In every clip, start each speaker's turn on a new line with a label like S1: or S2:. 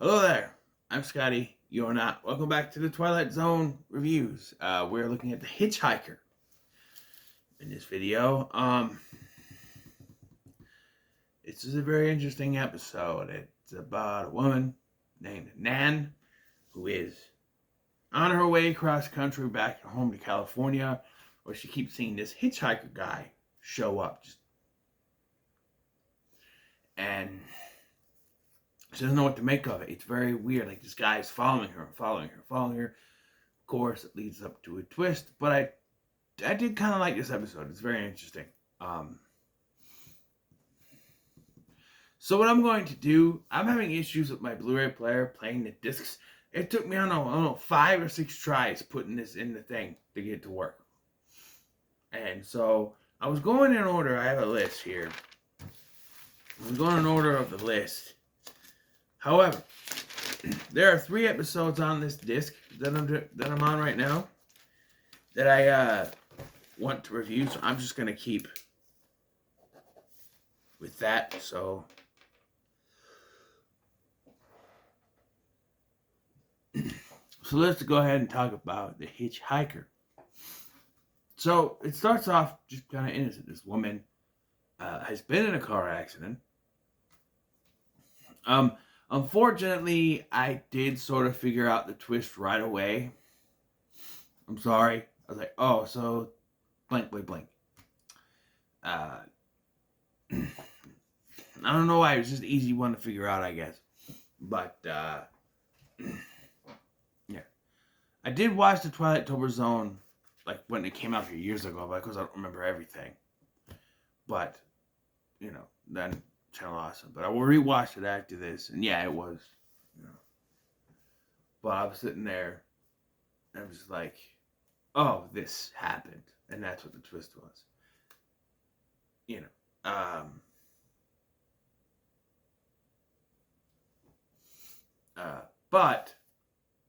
S1: Hello there, I'm Scotty. You're not. Welcome back to the Twilight Zone reviews. We're looking at the HitchHiker in this video. This is a very interesting episode. It's about a woman named Nan who is on her way across country back home to California, where she keeps seeing this hitchhiker guy show up. And she doesn't know what to make of it. It's very weird. Like, this guy is following her. Of course, it leads up to a twist. But I did kind of like this episode. It's very interesting. So what I'm going to do, I'm having issues with my Blu-ray player playing the discs. It took me, I don't know, 5 or 6 tries putting this in the thing to get it to work. And so I was going in order. I have a list here. I was going in order of the list. However, there are 3 episodes on this disc that I'm on right now that I want to review. So I'm just gonna keep with that. So let's go ahead and talk about the HitchHiker. So it starts off just kind of innocent. This woman has been in a car accident. Unfortunately, I did sort of figure out the twist right away. I'm sorry. I was like, oh, so blank. I don't know why. It was just an easy one to figure out, I guess. But, yeah. I did watch the Twilight Zone, like, when it came out a few years ago, because I don't remember everything. But, you know, then channel awesome. But I will rewatch it after this, and yeah, it was, you know. But I was sitting there, and I was just like, oh, this happened, and that's what the twist was. You know, but,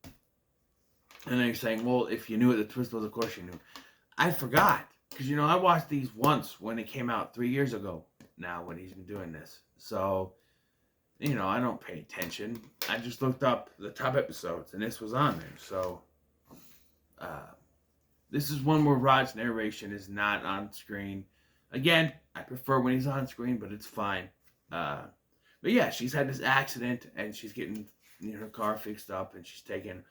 S1: and then you're saying, well, if you knew what the twist was, of course you knew. I forgot, because, you know, I watched these once when it came out 3 years ago. Now when he's been doing this, so you know, I don't pay attention. I just looked up the top episodes and this was on there. So this is one where Rod's narration is not on screen. Again, I prefer when he's on screen, but it's fine. But yeah, she's had this accident and she's getting, you know, her car fixed up, and she's taken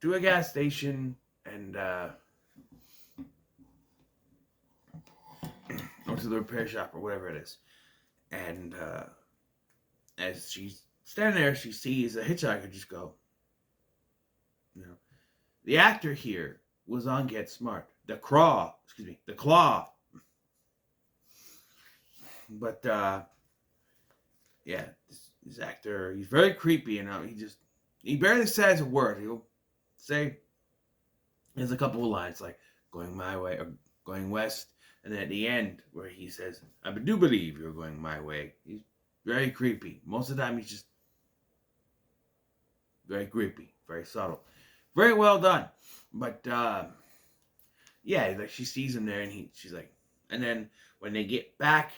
S1: to a gas station and or to the repair shop or whatever it is. And as she's standing there, she sees a hitchhiker just go. You know, the actor here was on Get Smart. The Claw. But yeah, this actor, he's very creepy, you know. He barely says a word. He'll say, there's a couple of lines like going my way or going west. And then at the end, where he says, I do believe you're going my way. He's very creepy. Most of the time, he's just very creepy, very subtle. Very well done. But, yeah, like, she sees him there, and she's like, and then when they get back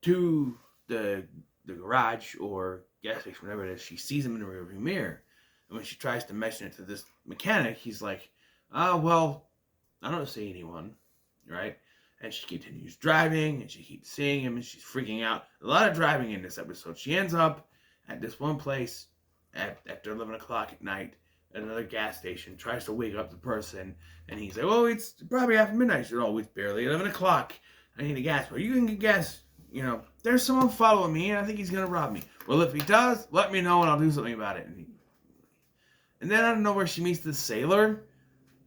S1: to the garage or gas station, whatever it is, she sees him in the rearview mirror. And when she tries to mention it to this mechanic, he's like, oh, well, I don't see anyone, right? And she continues driving, and she keeps seeing him, and she's freaking out. A lot of driving in this episode. She ends up at this one place after 11 o'clock at night at another gas station, tries to wake up the person, and he's like, oh, it's probably after midnight. She said, oh, it's barely 11 o'clock. I need a gas. Well, you can get gas. You know, there's someone following me, and I think he's going to rob me. Well, if he does, let me know, and I'll do something about it. And then I don't know where she meets the sailor.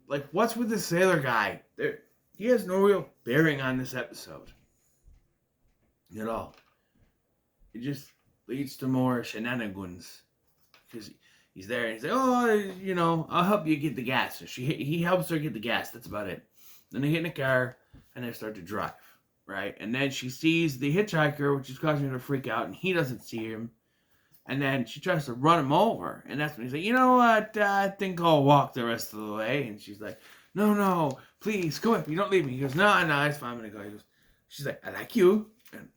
S1: Like, what's with the sailor guy? He has no real bearing on this episode at all. It just leads to more shenanigans. Because he's there and he's like, oh, you know, I'll help you get the gas. So he helps her get the gas. That's about it. Then they get in the car and they start to drive, right? And then she sees the hitchhiker, which is causing her to freak out, and he doesn't see him. And then she tries to run him over. And that's when he's like, you know what? I think I'll walk the rest of the way. And she's like, no, please, come with me. Don't leave me. He goes, no, it's fine. I'm going to go. He goes, she's like, I like you. And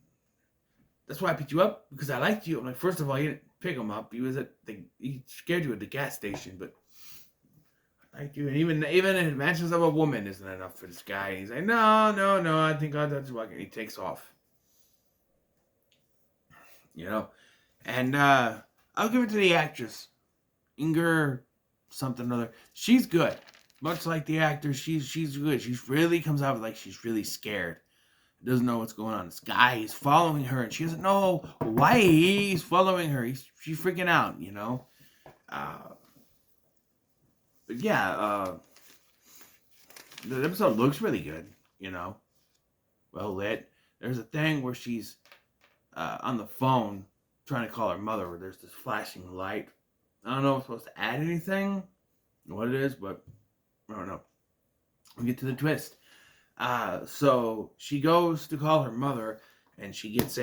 S1: that's why I picked you up, because I liked you. I'm like, first of all, you pick him up. He scared you at the gas station, but thank you. And even Adventures of a Woman isn't enough for this guy. And he's like, no, I think that's what he takes off. You know, and I'll give it to the actress, Inger something or other. She's good. Much like the actor, she's good. She really comes out like she's really scared. Doesn't know what's going on. This guy is following her, and she doesn't know why he's following her. She's freaking out, you know. But yeah, the episode looks really good, you know. Well lit. There's a thing where she's on the phone trying to call her mother, where there's this flashing light. I don't know if it's supposed to add anything, what it is, but I don't know. We get to the twist. So she goes to call her mother, and she gets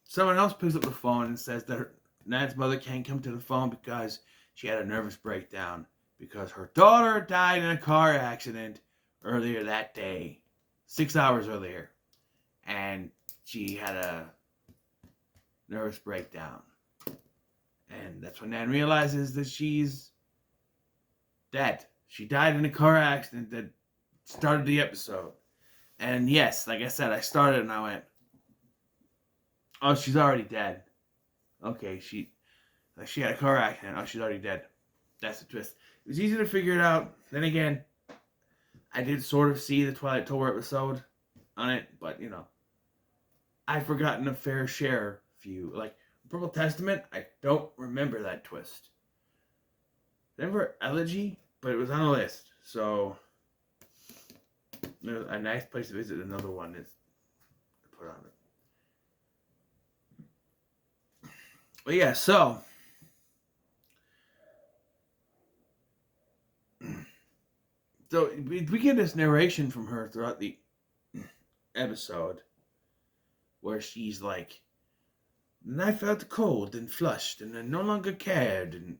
S1: someone else picks up the phone and says that Nat's mother can't come to the phone because she had a nervous breakdown because her daughter died in a car accident earlier that day, 6 hours earlier, and she had a nervous breakdown. And that's when Nan realizes that she's dead. She died in a car accident that started the episode. And yes, like I said, I started and I went, oh, she's already dead. Okay, she had a car accident. Oh, she's already dead. That's the twist. It was easy to figure it out. Then again, I did sort of see the Twilight Tour episode on it, but, you know, I've forgotten a fair share few. Like, Purple Testament, I don't remember that twist. Remember Elegy? But it was on the list, so a nice place to visit. Another one is to put on it. But yeah, so we get this narration from her throughout the episode where she's like, and I felt cold and flushed and I no longer cared, and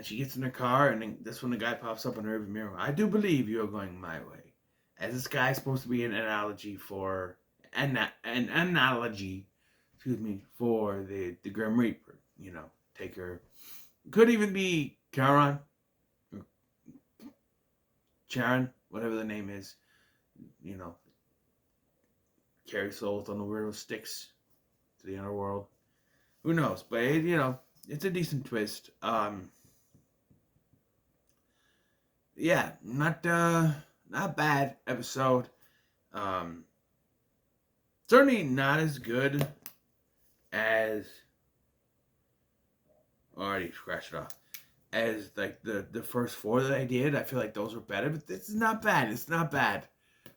S1: she gets in her car, and then that's when the guy pops up in her mirror. I do believe you are going my way. As this guy is supposed to be an analogy for for the Grim Reaper. You know, take her. Could even be Charon, whatever the name is. You know, carry souls on the weirdo sticks to the underworld. Who knows? But it's a decent twist. Yeah, not bad episode. Certainly not as good as already scratched it off. As like the first 4 that I did. I feel like those were better, but this is not bad. It's not bad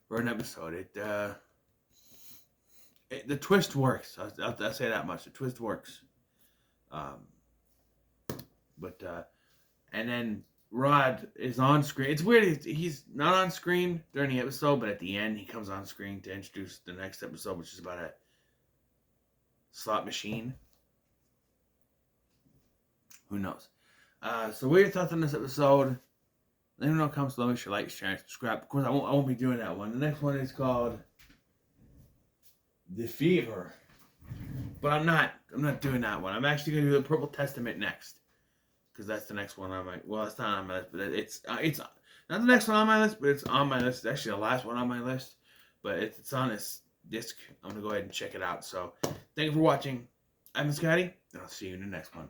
S1: for an episode. The twist works. I'll say that much. The twist works. And then Rod is on screen. It's weird. He's not on screen during the episode, but at the end he comes on screen to introduce the next episode, which is about a slot machine. Who knows? So what are your thoughts on this episode? Let me know in the comments below. Make sure you like, share, and subscribe. Of course, I won't be doing that one. The next one is called The Fever. But I'm not doing that one. I'm actually going to do the Purple Testament next. Because that's the next one on my... Well, it's not on my list, but it's not the next one on my list, but it's on my list. It's actually the last one on my list. But it's on this disc. I'm going to go ahead and check it out. So, thank you for watching. I'm Scotty, and I'll see you in the next one.